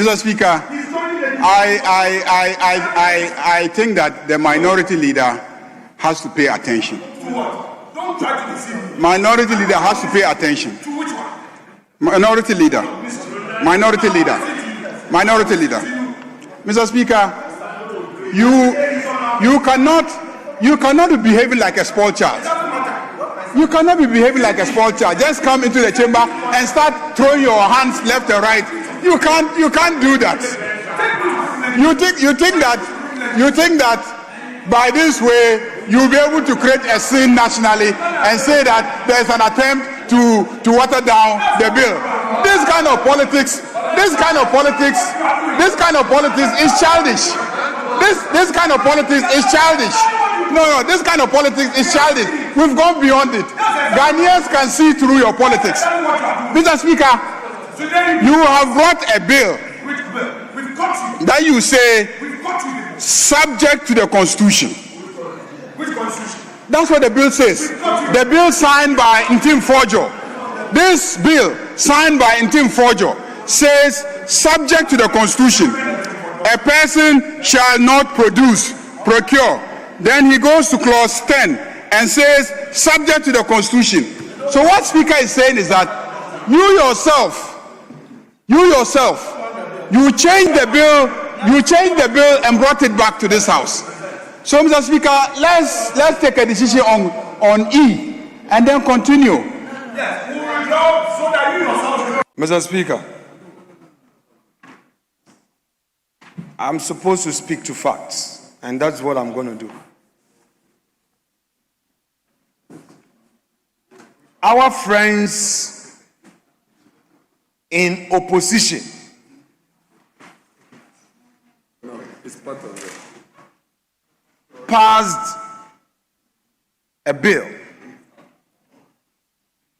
Mr. Speaker, I think that the minority leader has to pay attention. Don't try to deceive me. Minority leader has to pay attention. To which one? Minority leader. Minority leader. Minority leader. Mr. Speaker, you cannot be behaving like a spoilt child. You cannot be behaving like a spoilt child. Just come into the chamber and start throwing your hands left and right. You can't do that. You think that by this way you'll be able to create a scene nationally and say that there's an attempt to water down the bill. This kind of politics is childish. This kind of politics is childish. No, this kind of politics is childish. We've gone beyond it. Ghanaians can see through your politics. Mr. Speaker, you have brought a bill that you say subject to the Constitution. Which Constitution? That's what the bill says. The bill signed by Ntim Forjo. This bill signed by Ntim Forjo says subject to the Constitution. A person shall not procure. Then he goes to clause 10 and says subject to the Constitution. So what Speaker is saying is that you changed the bill and brought it back to this house. So Mr. Speaker, let's take a decision on E and then continue. Mr. Speaker, I'm supposed to speak to facts, and that's what I'm going to do. Our friends in opposition passed a bill,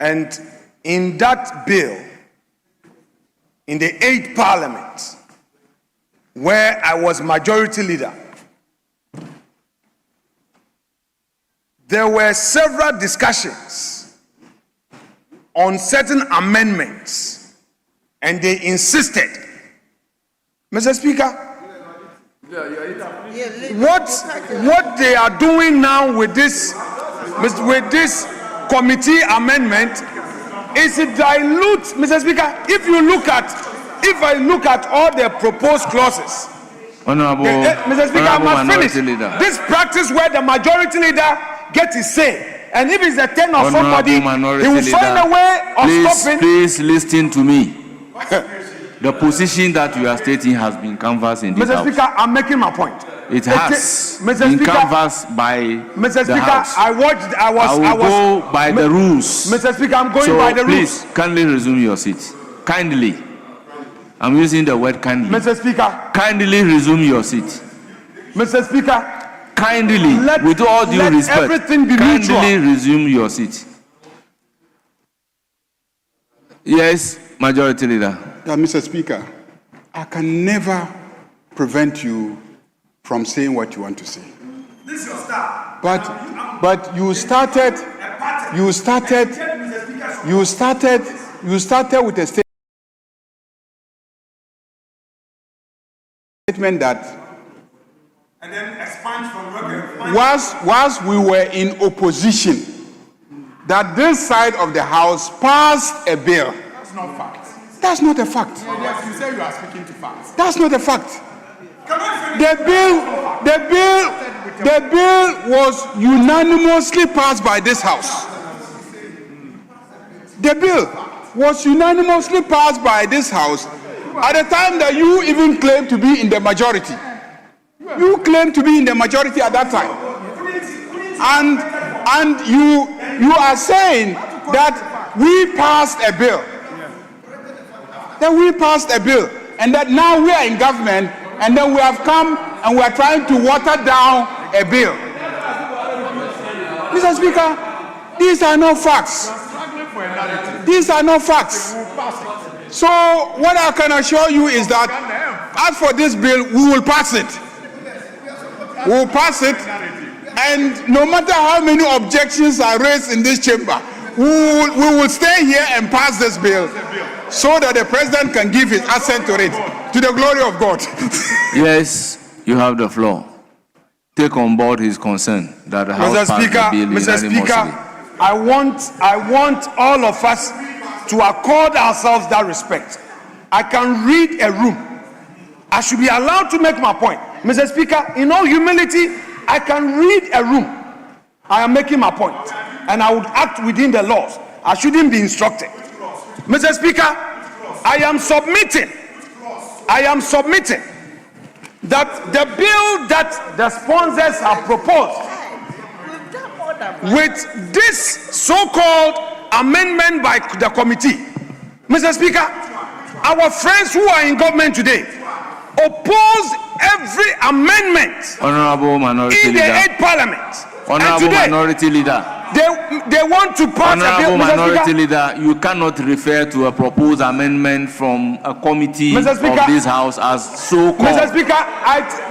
and in that bill, in the 8th Parliament, where I was majority leader, there were several discussions on certain amendments, and they insisted, Mr. Speaker, what they are doing now with this committee amendment is to dilute, Mr. Speaker. If I look at all the proposed clauses, Mr. Speaker, I must finish. This practice where the majority leader gets his say, and if it's a turn of somebody, he will find a way of stopping. Please listen to me. The position that you are stating has been canvassed in this Mr. house. Speaker, I'm making my point. It has been canvassed by Mr. the Speaker, house. I will go by the rules. Mr. Speaker, I'm going by the rules. Please, kindly resume your seat. Kindly. I'm using the word kindly. Mr. Speaker. Kindly resume your seat. Mr. Speaker. Kindly, with all due respect, everything be kindly mutual. resume your seat. Yes, Majority Leader. Mr. Speaker, I can never prevent you from saying what you want to say. This is your style. But you started with a statement that And then expand from whilst we were in opposition, that this side of the house passed a bill. That's not fact. That's not a fact. Yes, you say you are speaking to facts. That's not a fact. Can I finish? The bill was unanimously passed by this house. The bill was unanimously passed by this house at the time that you even claimed to be in the majority. You claimed to be in the majority at that time. And you are saying that we passed a bill. That we passed a bill, and that now we are in government, and then we have come and we are trying to water down a bill. Mr. Speaker, these are not facts. These are not facts. So what I can assure you is that as for this bill, we will pass it. We will pass it, and no matter how many objections are raised in this chamber, we will stay here and pass this bill so that the president can give his assent to it, to the glory of God. Yes, you have the floor. Take on board his concern that the House passed the bill unanimously. Mr. Speaker, I want all of us to accord ourselves that respect. I can read a room. I should be allowed to make my point. Mr. Speaker, in all humility, I can read a room. I am making my point, and I would act within the laws. I shouldn't be instructed. Mr. Speaker, I am submitting that the bill that the sponsors have proposed with this so-called amendment by the committee, Mr. Speaker, our friends who are in government today oppose every amendment Honorable Minority in the Leader. 8th Parliament. Honorable Minority Leader. They want to pass a bill, Honorable Mr. Minority Speaker. Leader, you cannot refer to a proposed amendment from a committee Mr. Speaker, of this House as so-called. Mr. Speaker,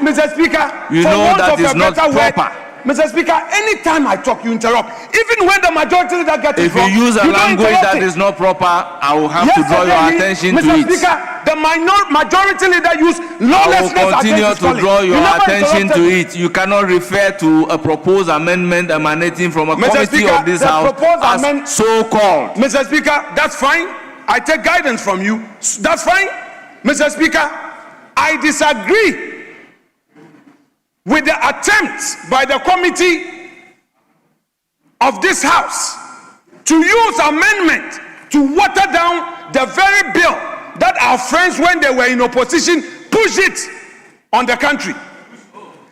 Mr. Speaker, You for know want that of is a not better word, proper. Mr. Speaker, anytime I talk, you interrupt. Even when the majority leader gets it If wrong, you use a don't language interrupt that it. is not proper, I will have to draw your Yesterday, attention to Mr. it. Speaker, the majority leader used I will lawlessness continue against his to colleague. draw You your never attention to interrupted. it. You cannot refer to a proposed amendment emanating from a Mr. committee Speaker, of this the House proposed as so-called. Mr. Speaker, that's fine. I take guidance from you. That's fine. Mr. Speaker, I disagree with the attempt by the committee of this House to use amendment to water down the very bill that our friends, when they were in opposition, pushed it on the country.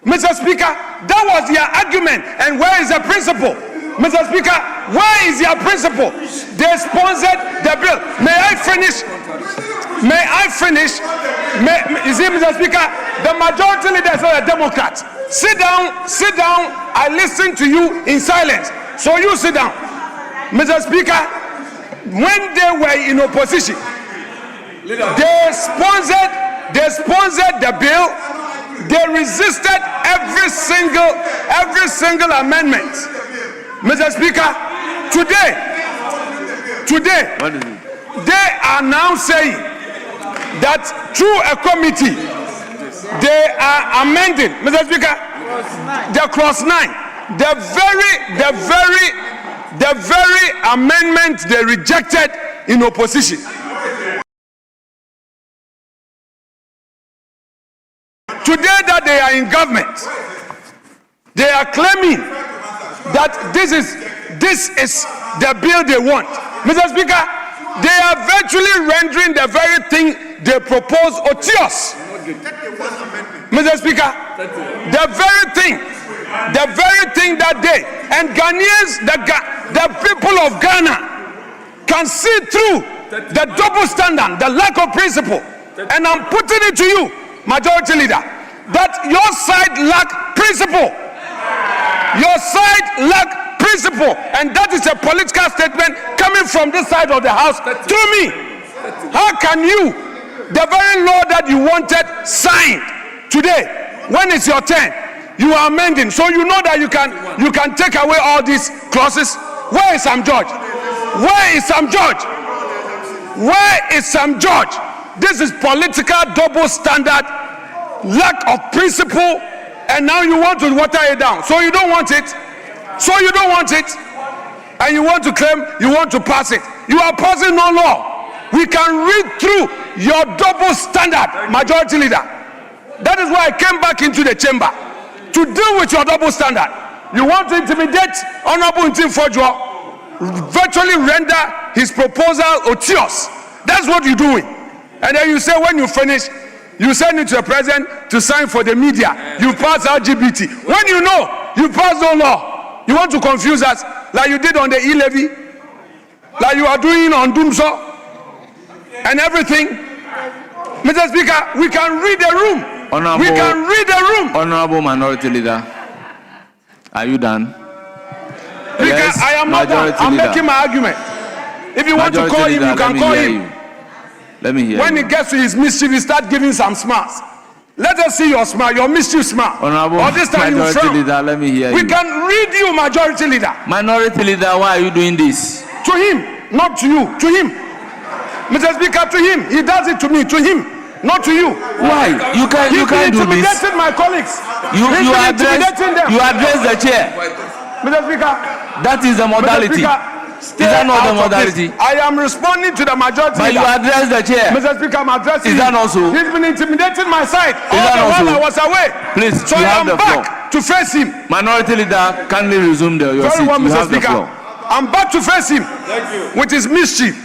Mr. Speaker, that was their argument. And where is the principle? Mr. Speaker, where is your principle? They sponsored the bill. May I finish? You see, Mr. Speaker, the majority leader is not a Democrat. Sit down. I listen to you in silence. So you sit down. Mr. Speaker, when they were in opposition, they sponsored the bill. They resisted every single amendment. Mr. Speaker, today, they are now saying that through a committee, they are amending, Mr. Speaker, the clause 9, the very amendment they rejected in opposition. Today that they are in government, they are claiming that this is the bill they want. Mr. Speaker, they are virtually rendering the very thing they propose odious. Mr. Speaker, the very thing that day, and Ghanaians, the people of Ghana can see through the double standard, the lack of principle. And I'm putting it to you, Majority Leader, that your side lack principle. Your side lack principle, and that is a political statement coming from this side of the House to me. How can you, the very law that you wanted signed today, when it's your turn, you are amending, so you know that you can take away all these clauses? Where is Sam George? Where is Sam George? Where is Sam George? This is political double standard, lack of principle, and now you want to water it down. So you don't want it. And you want to claim you want to pass it. You are passing no law. We can read through your double standard, Majority Leader. That is why I came back into the chamber to deal with your double standard. You want to intimidate Honorable Ntim Fodjo, virtually render his proposal odious. That's what you're doing. And then you say when you finish, you send it to the president to sign for the media. You pass LGBT. When you know you pass no law, you want to confuse us like you did on the e-levy, like you are doing on Dumso and everything. Mr. Speaker, we can read the room. Honorable Minority Leader, are you done? Yes, I am not done. I'm making my argument. If you want to call him, you can call him. Let me hear when he gets to his mischief, he start giving some smiles. Let us see your smile, your mischief smile. Honorable or this time Minority you frown. Leader, let me hear we you. can read you, Majority Leader. Minority Leader, why are you doing this? To him, not to you. To him. Mr. Speaker, to him. He does it to me. To him. not to you. Why? You can't do this. Intimidating my colleagues. You address the chair. Mr. Speaker. That is the modality. Is that not the modality? I am responding to the majority. But you address the chair. Mr. Speaker, I'm addressing. Is that also? He's been intimidating my side. Is that also? While I was away. Please, so you I have am the floor. back to face him. Minority leader, kindly resume your seat. Well, you Mr. have Speaker, the floor. I'm back to face him. Thank you. With his mischief.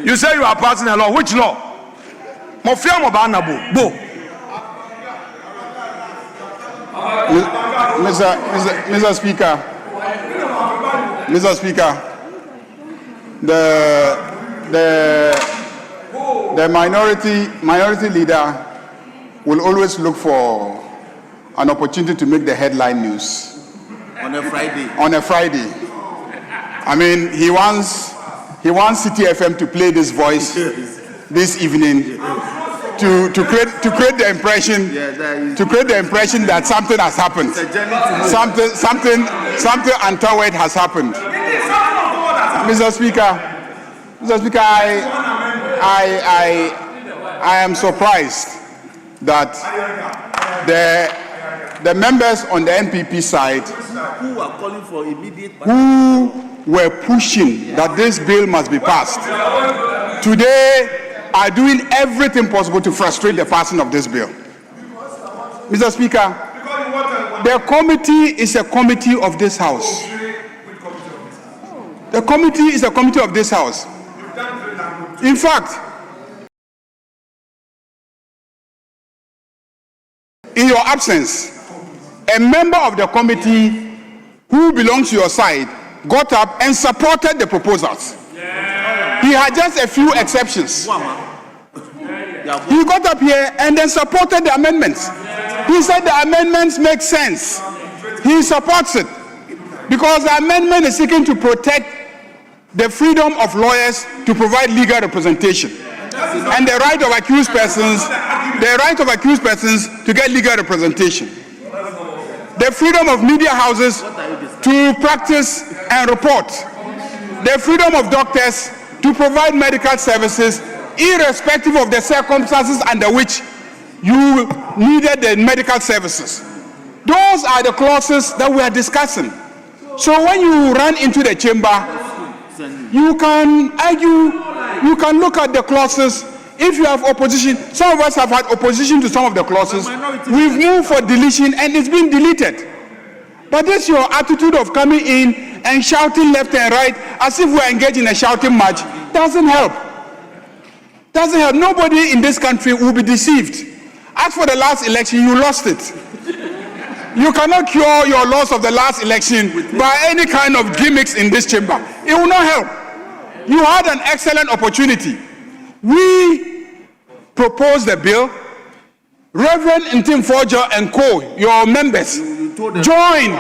You say you are passing a law. Which law? Mofia Mobana Bo. Mr. Speaker, the minority leader will always look for an opportunity to make the headline news on a Friday. I mean, he wants City FM to play this voice this evening to create the impression that something has happened. Something untoward has happened. Mr. Speaker, I am surprised that the members on the NPP side who are calling for immediate who were pushing that this bill must be passed today are doing everything possible to frustrate the passing of this bill. Mr. Speaker, the committee is a committee of this House. The committee is a committee of this House. In fact, in your absence, a member of the committee who belongs to your side got up and supported the proposals. He had just a few exceptions. He got up here and then supported the amendments. He said the amendments make sense. He supports it because the amendment is seeking to protect the freedom of lawyers to provide legal representation and the right of accused persons to get legal representation. The freedom of media houses to practice and report. The freedom of doctors to provide medical services irrespective of the circumstances under which you needed the medical services. Those are the clauses that we are discussing. So when you run into the chamber, you can argue, you can look at the clauses. If you have opposition, some of us have had opposition to some of the clauses. We've moved for deletion and it's been deleted. But this your attitude of coming in and shouting left and right as if we're engaged in a shouting match doesn't help. Doesn't help. Nobody in this country will be deceived. As for the last election, you lost it. You cannot cure your loss of the last election by any kind of gimmicks in this chamber. It will not help. You had an excellent opportunity. We proposed the bill. Reverend Ntim Forger and co, your members, joined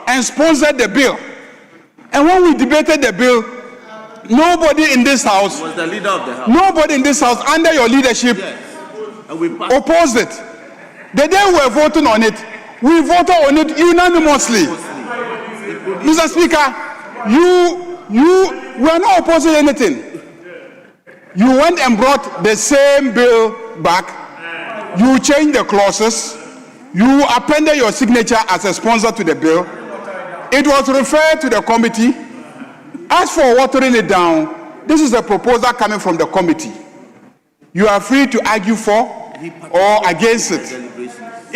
and sponsored the bill. And when we debated the bill, nobody in this house, was the leader of the house. Nobody in this house under your leadership opposed it. The day we were voting on it, we voted on it unanimously. Mr. Speaker, you were not opposing anything. You went and brought the same bill back. You changed the clauses. You appended your signature as a sponsor to the bill. It was referred to the committee. As for watering it down, this is a proposal coming from the committee. You are free to argue for or against it.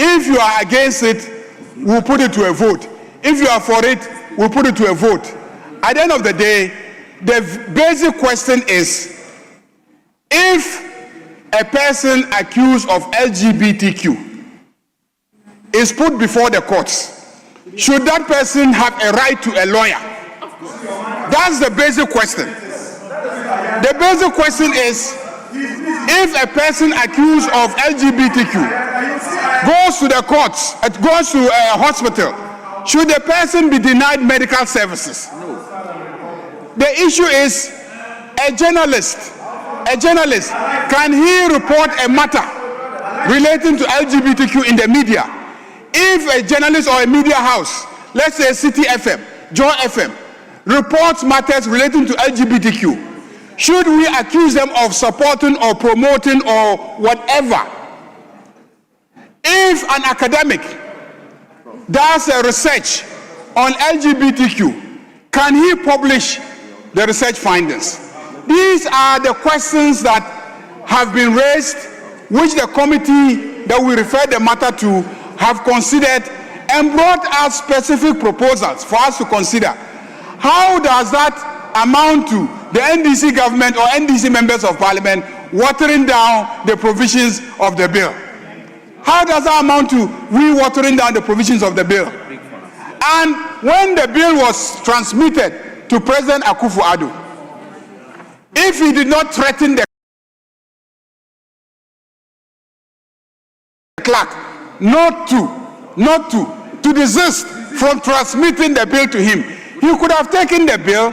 If you are against it, we'll put it to a vote. If you are for it, we'll put it to a vote. At the end of the day, the basic question is, if a person accused of LGBTQ is put before the courts, should that person have a right to a lawyer? That's the basic question. The basic question is, if a person accused of LGBTQ goes to the courts, goes to a hospital, should the person be denied medical services? No. The issue is, a journalist, can he report a matter relating to LGBTQ in the media? If a journalist or a media house, let's say City FM, Joy FM, reports matters relating to LGBTQ, should we accuse them of supporting or promoting or whatever? If an academic does a research on LGBTQ, can he publish the research findings? These are the questions that have been raised, which the committee that we referred the matter to have considered and brought us specific proposals for us to consider. How does that amount to the NDC government or NDC members of parliament watering down the provisions of the bill? How does that amount to we watering down the provisions of the bill? And when the bill was transmitted to President Akufo Addo, if he did not threaten the clerk not to desist from transmitting the bill to him, he could have taken the bill,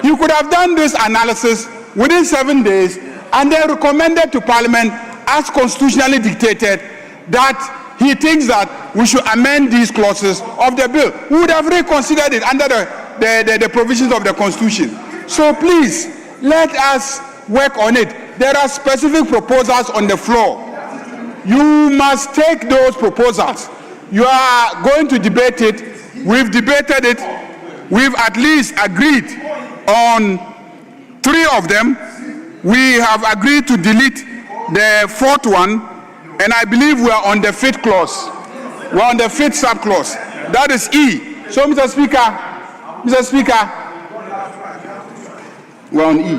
he could have done this analysis within 7 days and then recommended to Parliament as constitutionally dictated that he thinks that we should amend these clauses of the bill. We would have reconsidered it under the provisions of the Constitution. So please, let us work on it. There are specific proposals on the floor. You must take those proposals. You are going to debate it. We've debated it. We've at least agreed on 3 of them. We have agreed to delete the 4th one, and I believe we are on the 5th clause. We're on the 5th sub-clause. That is E. So, Mr. Speaker, we're on E.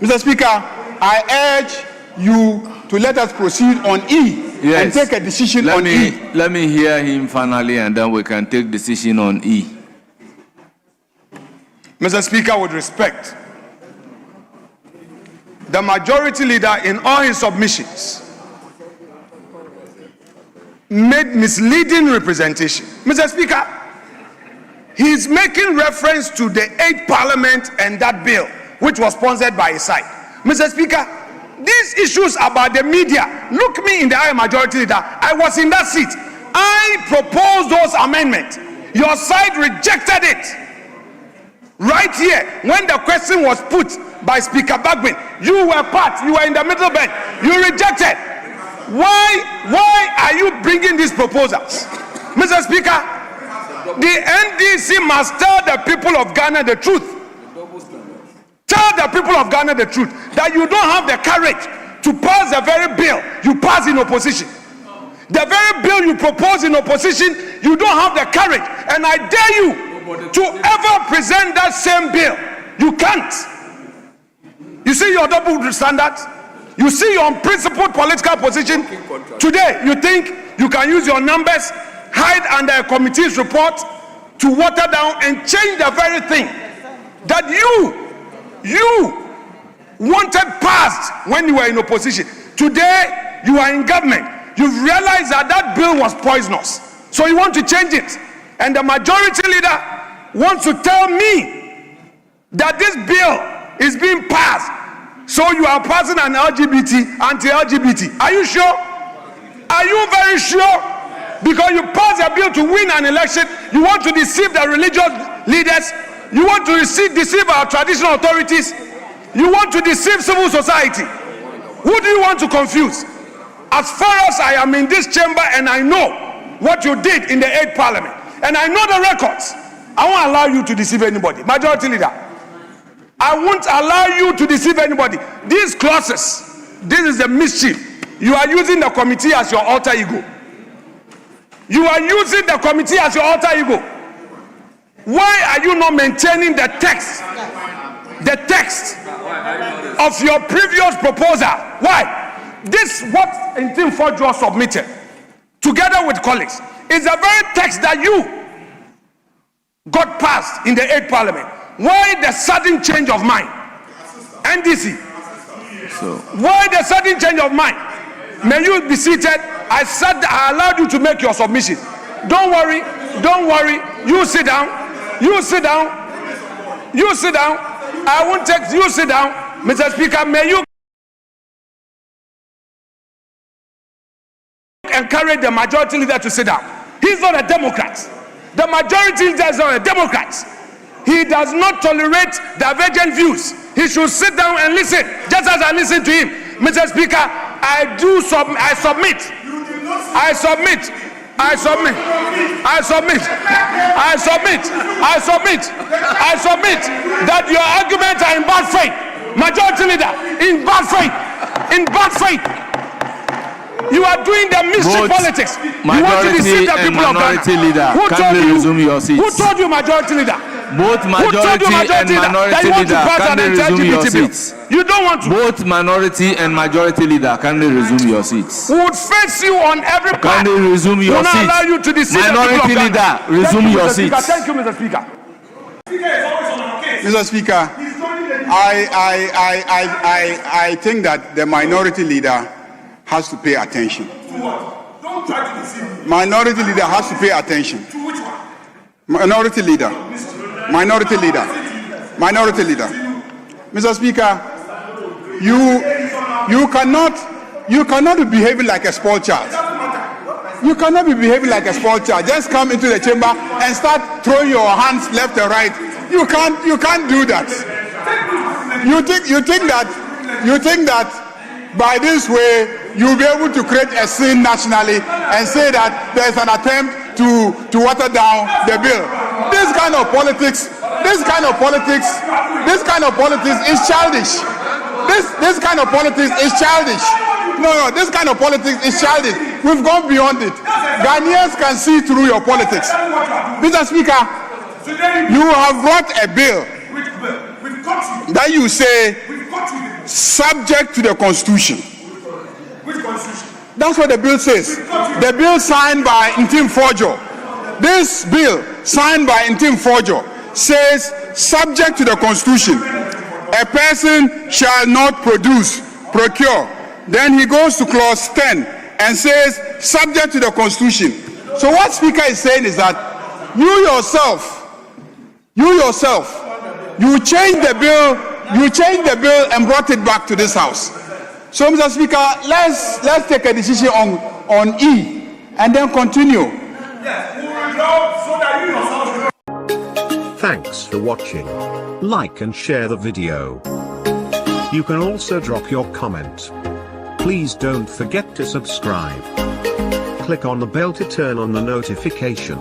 Mr. Speaker, I urge you to let us proceed on E and take a decision on E. Let me hear him finally, and then we can take decision on E. Mr. Speaker, with respect, the majority leader in all his submissions made misleading representation. Mr. Speaker, he is making reference to the 8th Parliament and that bill, which was sponsored by his side. Mr. Speaker, these issues about the media, look me in the eye, majority leader. I was in that seat. I proposed those amendments. Your side rejected it. Right here, when the question was put by Speaker Bagwin, you were in the middle bench. You rejected. Why are you bringing these proposals? Mr. Speaker, the NDC must tell the people of Ghana the truth. Tell the people of Ghana the truth that you don't have the courage to pass the very bill you pass in opposition. The very bill you propose in opposition, you don't have the courage. And I dare you to ever present that same bill. You can't. You see your double standard? You see your unprincipled political position? Today, you think you can use your numbers, hide under a committee's report to water down and change the very thing that you wanted passed when you were in opposition. Today, you are in government. You've realized that that bill was poisonous. So you want to change it. And the majority leader wants to tell me that this bill is being passed. So you are passing an anti-LGBT. Are you sure? Are you very sure? Because you pass a bill to win an election, you want to deceive the religious leaders, you want to deceive our traditional authorities, you want to deceive civil society. Who do you want to confuse? As far as I am in this chamber and I know what you did in the 8th Parliament, and I know the records, I won't allow you to deceive anybody. Majority leader, I won't allow you to deceive anybody. These clauses, this is the mischief. You are using the committee as your alter ego. You are using the committee as your alter ego. Why are you not maintaining the text of your previous proposal? Why? This what Intim Forjo submitted together with colleagues is the very text that you got passed in the 8th Parliament. Why the sudden change of mind? NDC. Why the sudden change of mind? May you be seated. I allowed you to make your submission. Don't worry. You sit down. I won't take you sit down. Mr. Speaker, may you encourage the majority leader to sit down. He's not a Democrat. The majority leader is not a Democrat. He does not tolerate divergent views. He should sit down and listen, just as I listen to him. Mr. Speaker, I submit that your arguments are in bad faith. Majority leader, in bad faith. You are doing the mystery politics. You want to deceive the people of Ghana. Who told you, majority leader? Both majority and minority leader can they resume your seats? You don't want to. Both minority and majority leader can they resume your seats? We would face you on every part. Can they resume your seats? We will not allow you to deceive minority the leader, resume your seats. Thank you, Mr. Speaker. Mr. Speaker, I think that the minority leader has to pay attention. Don't try to deceive me. Minority leader has to pay attention. To which one? Minority leader. Mr. Speaker, you cannot be behaving like a spoilt child. You cannot be behaving like a spoilt child. Just come into the chamber and start throwing your hands left and right. You can't do that. You think that by this way you'll be able to create a scene nationally and say that there's an attempt to water down the bill. This kind of politics is childish. This kind of politics is childish. No, this kind of politics is childish. We've gone beyond it. Ghanaians can see through your politics. Mr. Speaker, you have brought a bill that you say subject to the Constitution. Which Constitution? That's what the bill says. The bill signed by Ntim Forjo. This bill signed by Ntim Forjo says subject to the Constitution. A person shall not procure. Then he goes to clause 10 and says subject to the Constitution. So what Speaker is saying is that you yourself, you changed the bill and brought it back to this House. So, Mr. Speaker, let's take a decision on E and then continue. Thanks for watching. Like and share the video. You can also drop your comment. Please don't forget to subscribe. Click on the bell to turn on the notification.